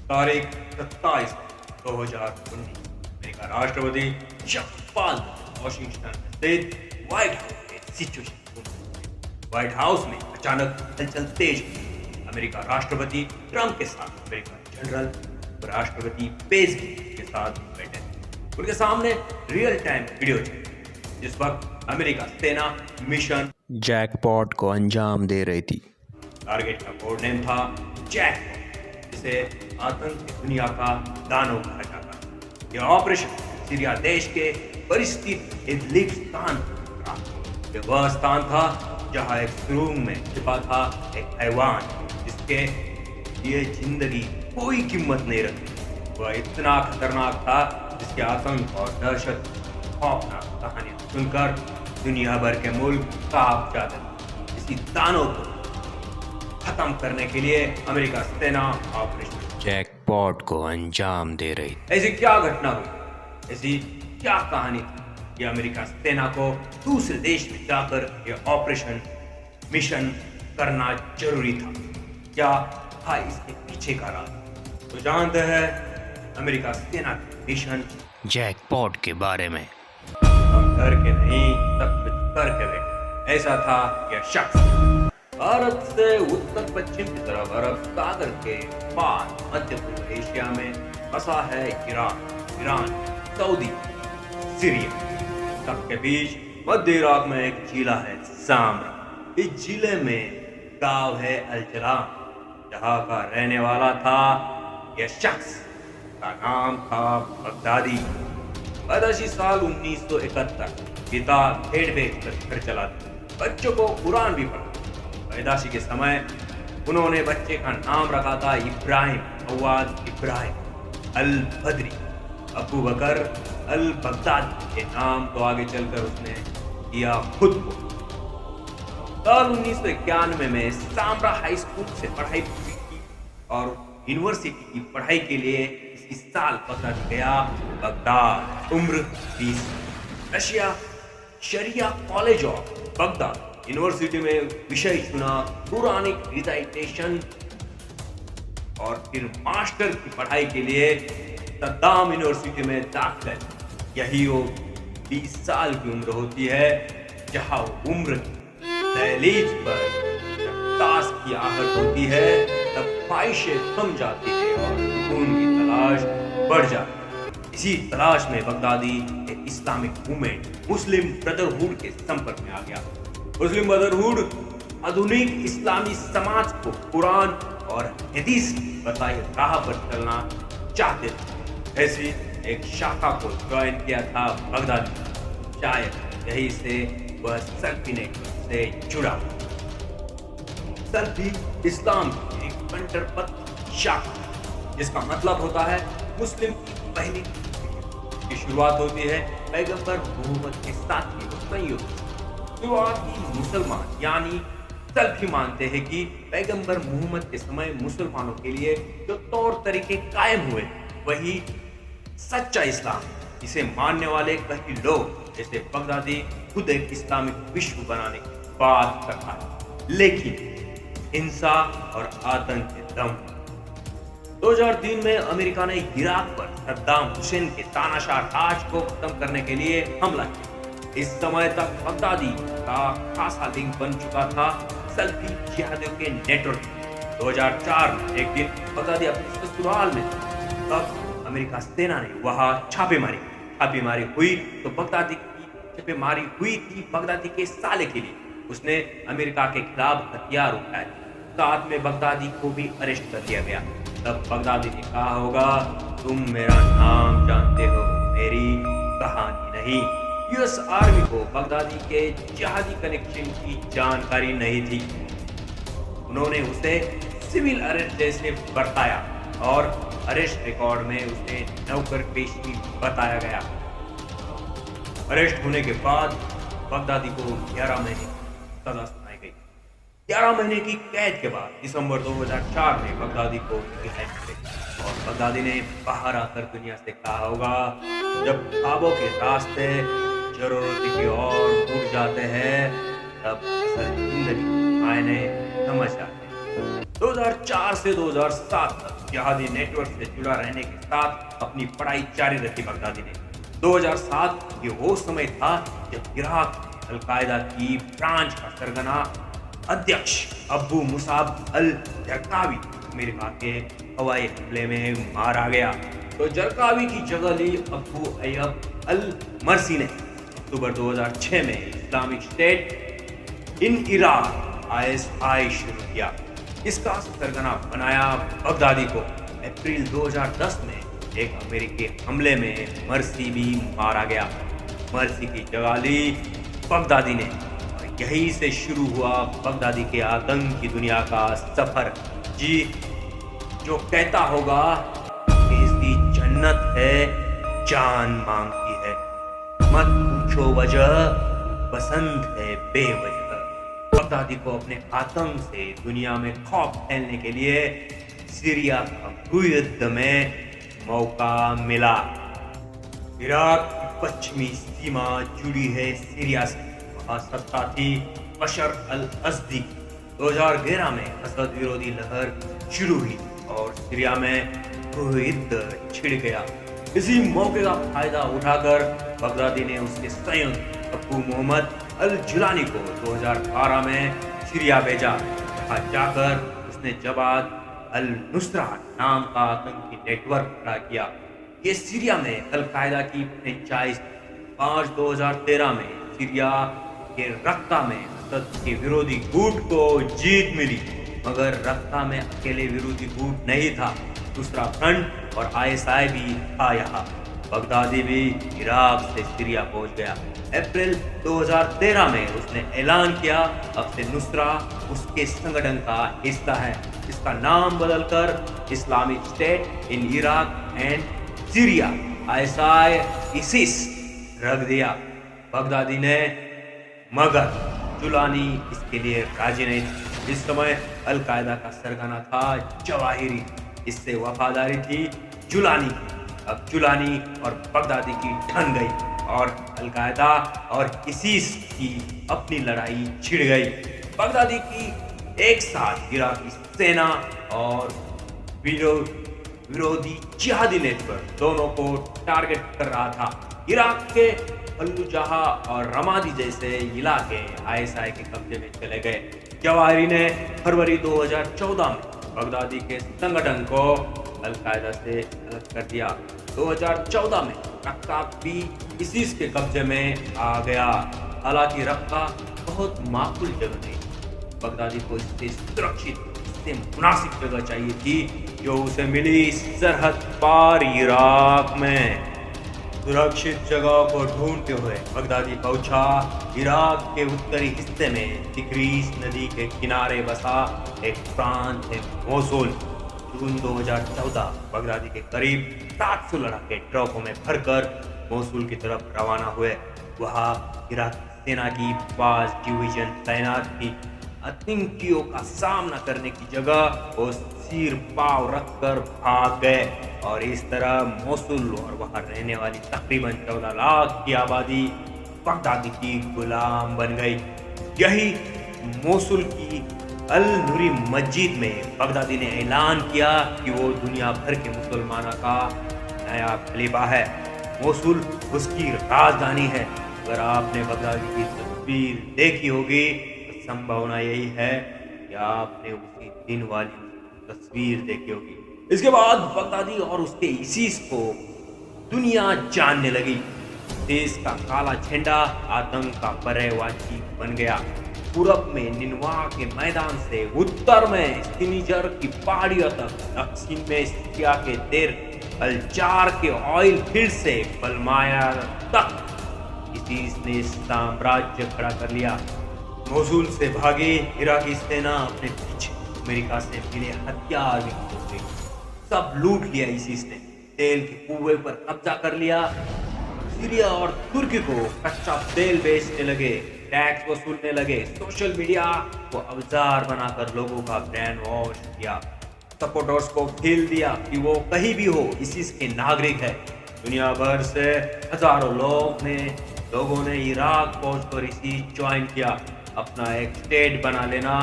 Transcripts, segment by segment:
तारीख 27/2019 अमेरिका राष्ट्रपति शपथ वॉशिंगटन स्थित व्हाइट हाउस में सिचुएशन। व्हाइट हाउस में अचानक हलचल तेज हुई। अमेरिका राष्ट्रपति ट्रंप के साथ अमेरिका जनरल राष्ट्रपति पेज के साथ बैठे। उनके सामने रियल टाइम वीडियो चली जिस वक्त अमेरिका सेना मिशन जैकपॉट को अंजाम दे रही थी। टारगेट का कोड नेम था जैकपॉट, जिसे आतंक की दुनिया का दानव कहा जाता है। यह ऑपरेशन सीरिया देश के परिस्थित इदलिब स्थान था। यह वह स्थान था जहां एक सुरंग में छिपा था एक हैवान जिसके लिए जिंदगी कोई कीमत नहीं रखती। वह इतना खतरनाक था जिसके आतंक और दहशत खौफनाक कहानियां सुनकर दुनिया भर के मुल्क कांप जाते थे। इसी दानव को खत्म करने के लिए अमेरिका सेना ऑपरेशन जैकपॉट को अंजाम दे रही थी। ऐसी क्या घटना हुई, ऐसी क्या कहानी थी कि अमेरिका सेना को दूसरे देश में जाकर यह ऑपरेशन मिशन करना जरूरी था? क्या था इसके पीछे का राज? तो जानते हैं अमेरिका सेना के मिशन जैकपॉट के बारे में। हम डर के नहीं सब कुछ करके बैठे। ऐसा था यह शख्स। भारत से उत्तर पश्चिम की तरफ अरब सागर के पार मध्य पूर्व एशिया में बसा है इराक, ईरान, सऊदी, सीरिया। सबके बीच मध्य इराक में एक जिला है सामरा। इस जिले में गांव है अल-जलाम, जहां का रहने वाला था यह शख्स। का नाम था बगदादी। पैदाइशी साल 1971। पिता भेड़ बेचकर घर चलाते, बच्चों को कुरान भी पढ़ा। पैदाइशी के समय उन्होंने बच्चे का नाम रखा था इब्राहिम अवाद इब्राहिम अल बदरी अबू बकर अल बगदादी। के नाम तो आगे चलकर उसने दिया खुद को। साल 1991 में सामरा हाई स्कूल से पढ़ाई पूरी की और यूनिवर्सिटी की पढ़ाई के लिए इस साल बगदाद गया। बगदाद, उम्र 20। रशिया शरिया कॉलेज ऑफ बगदाद यूनिवर्सिटी में विषय चुना कुरानिक रिसाइटेशन और फिर मास्टर की पढ़ाई के लिए सद्दाम यूनिवर्सिटी में दाखिला। यही वो 20 साल की उम्र होती है जहां उम्र दहलीज पर जब ताश की आहट होती है तब ख्वाहिशें थम जाती है और सुकून की तलाश बढ़ जाती है। इसी तलाश में बगदादी एक इस्लामिक मूवमेंट मुस्लिम ब्रदरहुड के संपर्क में आ गया। मुस्लिम ब्रदरहुड आधुनिक इस्लामी समाज को कुरान और हदीस की बताई राह पर चलना चाहते थे। ऐसी एक शाखा को ज्वाइन किया था बगदादी। शायद यही से वह सल्फी नेटवर्क से जुड़ा। सल्फी इस्लाम की एक कट्टरपंथी शाखा जिसका मतलब होता है मुस्लिम की पहली की शुरुआत होती है पैगंबर मोहम्मद के साथ की संयोग। शुरुआती मुसलमान यानी सल्फी मानते हैं कि पैगंबर मोहम्मद के समय मुसलमानों के लिए जो तौर तरीके कायम हुए वही सच्चा इस्लाम। इसे मानने वाले कई लोग जैसे बगदादी खुद एक इस्लामिक विश्व बनाने की बात करता है, लेकिन हिंसा और आतंक के दम। 2003 में अमेरिका ने इराक पर सद्दाम हुसैन के तानाशाह राज को खत्म करने के लिए हमला किया। इस समय तक बगदादी का खासा लिंक बन चुका था सल्फी जिहादियों के नेटवर्क। 2004 में एक दिन बगदादी अपने ससुराल में था, तब अमेरिका सेना ने वहां छापेमारी हुई तो बगदादी की छापेमारी हुई थी बगदादी के साले के लिए। उसने अमेरिका के खिलाफ हथियार उठाए, साथ में बगदादी को भी अरेस्ट कर लिया गया। तब बगदादी ने कहा होगा, तुम मेरा नाम जानते हो, मेरी कहानी नहीं। यूएस आर्मी को बगदादी के जिहादी कनेक्शन की जानकारी नहीं थी। उन्होंने उसे सिविल अरेस्ट जैसे बरताया और अरेस्ट रिकॉर्ड में उसे नौकर पेशी बताया गया। अरेस्ट होने के बाद बगदादी को 11 महीने की सजा सुनाई गई। 11 महीने की कैद के बाद दिसंबर 2004 में बगदादी को रिहाई मिली और बगदादी ने बाहर आकर दुनिया से कहा होगा, जब ख्वाबों के रास्ते जरूरत की ओर मुड़ जाते हैं तब असल जिंदगी मायने समझ आते हैं। 2004 से 2007 तक जिहादी नेटवर्क से जुड़ा रहने के साथ अपनी पढ़ाई जारी रखी बगदादी ने। 2007 ये वो समय था जब इराक में अलकायदा की ब्रांच का सरगना अध्यक्ष Abu Musab al Zarqawi America के हवाई हमले में मारा गया, तो जरकावी की जगह ली अबू अय्यब अल मरसी ने अक्टूबर 2006 में Islamic state in Iraq ISI शुरू किया। इसका सरगना बनाया बगदादी को। अप्रैल 2010 में एक अमेरिकी हमले में मरसी भी मारा गया। मरसी की जगह ली बगदादी ने, और यहीं से शुरू हुआ बगदादी के आतंक की दुनिया का सफर। जी, जो कहता होगा कि इसकी जन्नत है जान मांगती है, मत पूछो वजह, बसंत है बेवजह। बगदादी को अपने आतंक से दुनिया में खौफ फैलने के लिए सीरिया का युद्ध में मौका मिला। इराक की पश्चिमी सीमा जुड़ी है सीरिया से। वहां सत्ता थी बशर अल असदी। 2011 में असद विरोधी लहर शुरू हुई और सीरिया में युद्ध छिड़ गया। इसी मौके का फायदा उठाकर बगदादी ने उसके संयुक्त अबू मोहम्मद अल जुलानी को 2012 में सीरिया भेजा। वहां जाकर उसने जबात अल नुसरा नाम का आतंकी नेटवर्क खड़ा किया। ये सीरिया में अल कायदा की फ्रेंचाइज। मार्च 2013 में सीरिया के रक्का में असद के विरोधी गुट को जीत मिली, मगर रक्का में अकेले विरोधी गुट नहीं था, दूसरा फ्रंट और ISI भी था। यहाँ बगदादी भी इराक से सीरिया पहुंच गया। अप्रैल 2013 में उसने ऐलान किया अब से नुसरा उसके संगठन का हिस्सा है। इसका नाम बदलकर Islamic state in Iraq and Syria ISIS रख दिया बगदादी ने, मगर जुलानी इसके लिए राजी नहीं थी। इस समय अल कायदा का सरगना था जवाहिरी, इससे वफादारी थी जुलानी की। अब जुलानी और बगदादी की ठन गई और अल कायदा और ISIS की अपनी लड़ाई छिड़ गई। बगदादी की एक साथ इराकी सेना और विरोधी जिहादी नेटवर्क दोनों को टारगेट कर रहा था। इराक के फल्लुजाह और रमादी जैसे इलाके ISI के कब्जे में चले गए। जवाहिरी ने फरवरी 2014 में बगदादी के संगठन को अल कायदा से अलग कर दिया। 2014 में रक्का भी ISIS के कब्जे में आ गया। हालांकि रक्का बहुत माकूल जगह नहीं, बगदादी को इससे सुरक्षित, इससे मुनासिब जगह चाहिए थी, जो उसे मिली सरहद पार इराक में। सुरक्षित जगह को ढूंढते हुए बगदादी पहुंचा इराक के उत्तरी हिस्से में तिग्रीस नदी के किनारे बसा एक प्रांत है मोसुल। जून 2014 बगदादी के करीब 700 लड़ाके ट्रकों में भरकर मोसुल की तरफ रवाना हुए। वहां इराकी सेना की 5 डिवीजन तैनात थी। आतंकियों का सामना करने की जगह वो सिर पाव रखकर भाग गए और इस तरह मोसुल और वहां रहने वाली तकरीबन 14 लाख की आबादी बगदादी की गुलाम बन गई। यही मोसुल की अल नूरी मस्जिद में बगदादी ने ऐलान किया कि वो दुनिया भर के मुसलमानों का नया खलीफा है। मोसुल उसकी राजधानी है। अगर आपने बगदादी की तस्वीर देखी होगी तो संभावना यही है कि आपने उसी दिन वाली तस्वीर देखी होगी। इसके बाद बगदादी और उसके ISIS को दुनिया जानने लगी। देश का काला झंडा आतंक का पर्यायवाची बन गया। पूरब में निनवा के मैदान से, उत्तर में सिनीजर की पहाड़ियों तक, दक्षिण में सीरिया के देर अलजार के ऑयल फील्ड से बलमाया तक ISIS ने साम्राज्य खड़ा कर लिया। मोसुल से भागे इराकी सेना अपने पीछे अमेरिका से मिले हथियार भी खो गई। सब लूट लिया ISIS ने। तेल के कुएं पर कब्जा कर लिया। सीरिया और तुर्की को कच्चा तेल बेचने लगे, टैक्स वसूलने लगे। सोशल मीडिया को अवजार बनाकर लोगों का ब्रेन वॉश किया। सपोर्टर्स को खेल दिया कि वो कहीं भी हो ISIS के नागरिक है। दुनिया भर से हजारों लोगों ने इराक पहुंचकर ISIS ज्वाइन किया। अपना एक स्टेट बना लेना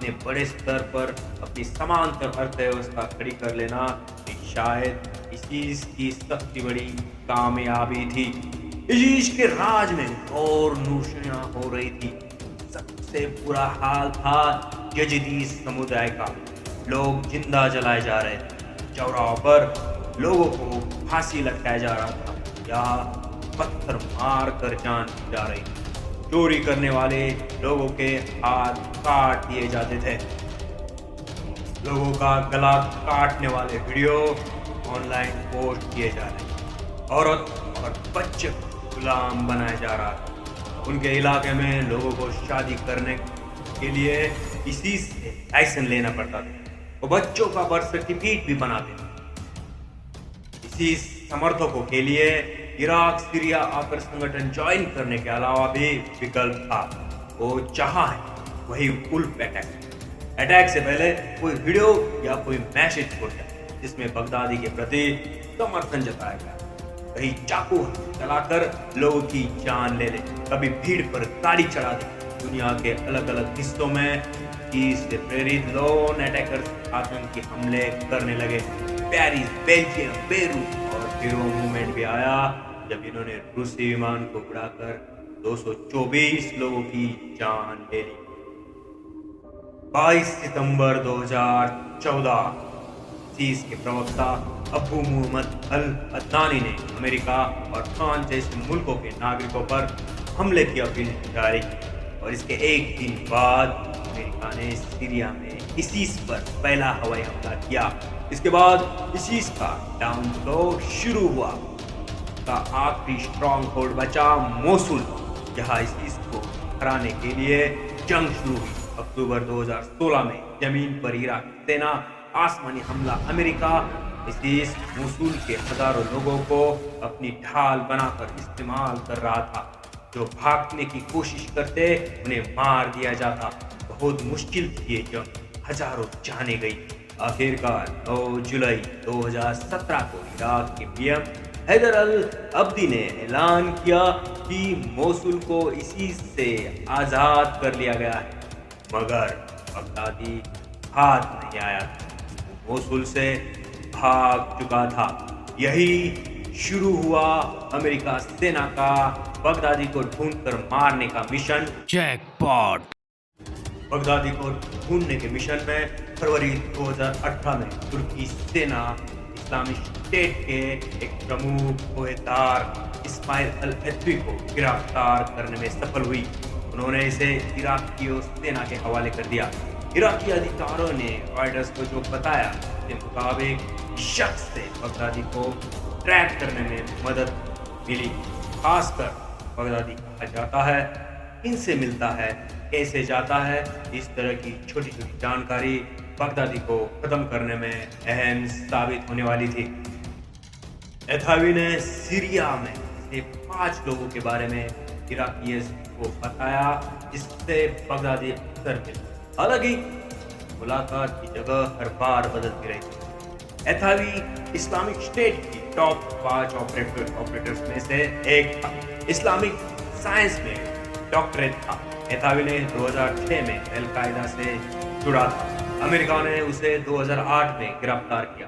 इतने बड़े स्तर पर अपनी समांतर अर्थव्यवस्था खड़ी कर लेना ये शायद इसीस की सबसे बड़ी कामयाबी थी। इसीस के राज में और नूशियां हो रही थी। सबसे बुरा हाल था यजीदी समुदाय का। लोग जिंदा जलाए जा रहे थे, चौराहों पर लोगों को फांसी लटकाया जा रहा था या पत्थर मार कर जान दी जा रही थी। चोरी करने वाले लोगों के हाथ काट दिए जाते थे। लोगों का गला काटने वाले वीडियो ऑनलाइन पोस्ट किए जा रहे। औरत और बच्चे को गुलाम बनाया जा रहा था। उनके इलाके में लोगों को शादी करने के लिए इसी से लाइसेंस लेना पड़ता था। वो बच्चों का बर्थ सर्टिफिकेट भी बनाते थे। इसी समर्थकों के लिए इराक सीरिया आकर संगठन ज्वाइन करने के अलावा भी विकल्प था। वो चाहा है वही उल्फ अटैक से पहले कोई वीडियो या कोई मैसेज छोड़ जाए जिसमें बगदादी के प्रति समर्थन जताया गया। कहीं चाकू चलाकर लोगों की जान ले ले, कभी भीड़ पर गाड़ी चढ़ा दे। दुनिया के अलग अलग हिस्सों में इससे प्रेरित लोन अटैकर्स आतंकी हमले करने लगे। पेरिस, बेल्जियम, बेरूत और फिर वो मूवमेंट भी आया जब इन्होंने रूसी विमान को उड़ाकर 224 लोगों की जान ले ली। 22 सितंबर 2014 सीस के प्रवक्ता अबू मोहम्मद अल अदनानी ने अमेरिका और फ्रांस जैसे मुल्कों के नागरिकों पर हमले की अपील जारी की और इसके एक दिन बाद अमेरिका ने सीरिया में इसीस पर पहला हवाई हमला किया। इसके बाद इसीस का डाउन फ्लो शुरू हुआ। का आखिरी स्ट्रॉन्ग होल्ड बचा मोसुल, जहां इसीस को हराने के लिए जंग शुरू हुई। अक्टूबर 2016 में जमीन पर इराक सेना आसमानी हमला अमेरिका इसीस मोसुल के हजारों लोगों को अपनी ढाल बनाकर इस्तेमाल कर रहा था। जो भागने की कोशिश करते उन्हें मार दिया जाता। बहुत मुश्किल थी ये जंग, हजारों जाने गई। आखिरकार 9 जुलाई 2017 को इराक के पीएम हैदर अल अब्दी ने ऐलान किया कि मोसुल को इसी से आजाद कर लिया गया है, मगर बगदादी हाथ नहीं आया था। मोसुल से भाग चुका था। यही शुरू हुआ अमेरिका सेना का बगदादी को ढूंढकर मारने का मिशन जैकपॉट। बगदादी को ढूंढने के मिशन में फरवरी 2018 में तुर्की सेना इस्लामिक स्टेट के एक प्रमुख होएदार इस्माइल अल अतवी को गिरफ्तार करने में सफल हुई। उन्होंने इसे इराकी सेना के हवाले कर दिया। इराकी अधिकारियों ने रॉयटर्स को जो बताया उसके मुताबिक शख्स से बगदादी को ट्रैक करने में मदद मिली। खासकर बगदादी कहा जाता है, इनसे मिलता है, कैसे जाता है, इस तरह की छोटी छोटी जानकारी बगदादी को खत्म करने में अहम साबित होने वाली थी। एथावी ने सीरिया में से 5 लोगों के बारे में इराकी को बताया जिससे बगदादी अक्सर मिले। हालांकि मुलाकात की जगह हर बार बदलती रही थी। एथावी इस्लामिक स्टेट की टॉप 5 ऑपरेटर्स में से एक था। इस्लामिक साइंस में डॉक्टरेट था। एथावी ने 2006 में अल-कायदा से जुड़ा था। अमेरिका ने उसे 2008 में गिरफ्तार किया।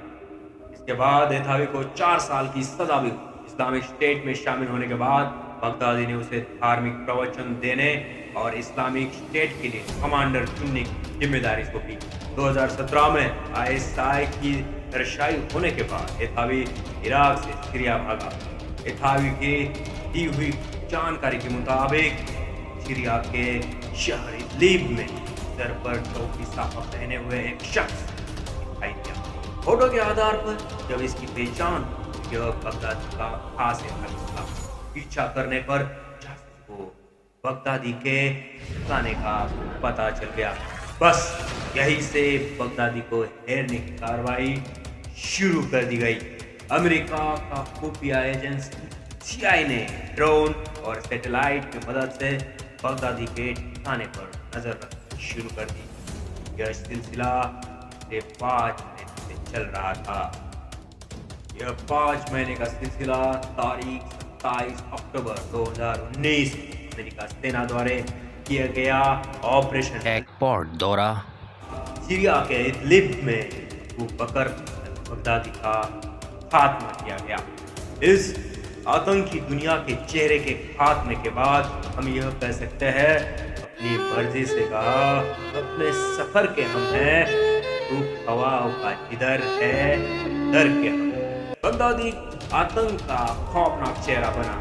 इसके बाद एथावी को 4 साल की सजा भी हुई। इस्लामिक स्टेट में शामिल होने के बाद बगदादी ने उसे धार्मिक प्रवचन देने और इस्लामिक स्टेट के लिए कमांडर चुनने की जिम्मेदारी सौंपी। 2017 में आईएसआई की तरशाई होने के बाद एथावी इराक से सीरिया भागा। एथावी की दी हुई जानकारी के मुताबिक सीरिया के शहर इदलिब में सर पर टोपी साफा पहने हुए एक शख्स दिखाई दिया। फोटो के आधार पर जब इसकी पहचान यह बगदादी का खास था। पीछा करने पर को बगदादी के ठिकाने का पता चल गया। बस यहीं से बगदादी को हेरने की कार्रवाई शुरू कर दी गई। अमेरिका का खुफिया एजेंसी सीआईए ने ड्रोन और सैटेलाइट की मदद से बगदादी के ठिकाने पर नजर रखनी शुरू कर दी। यह सिलसिला 5 महीने से चल रहा था। यह 5 महीने का सिलसिला तारीख 27 अक्टूबर 2019 अमेरिका सेना द्वारा किया गया ऑपरेशन जैकपॉट दौरा सीरिया के इदलिब में अबू बकर बगदादी का खात्मा किया गया। इस आतंकी दुनिया के चेहरे के खात्मे के बाद हम यह कह सकते हैं अपनी मर्जी से कहा अपने सफर के हम हैं, धूप हवाओं का जिधर है डर के हम। बगदादी आतंक का खौफनाक चेहरा बना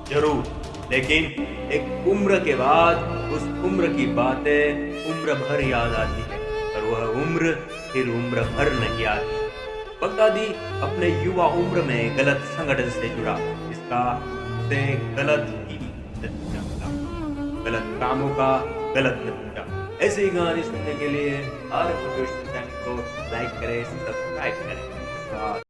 जरूर, लेकिन एक उम्र के बाद उस उम्र की बातें उम्र भर याद आती है, पर वह उम्र फिर उम्र भर नहीं आती। बगदादी अपने युवा उम्र में गलत संगठन से जुड़ा, इसका उसे गलत ही नतीजा मिला, गलत कामों का गलत नतीजा। ऐसे ही गाने सुनने के लिए RF चैनल को लाइक करें, सब्सक्राइब करें।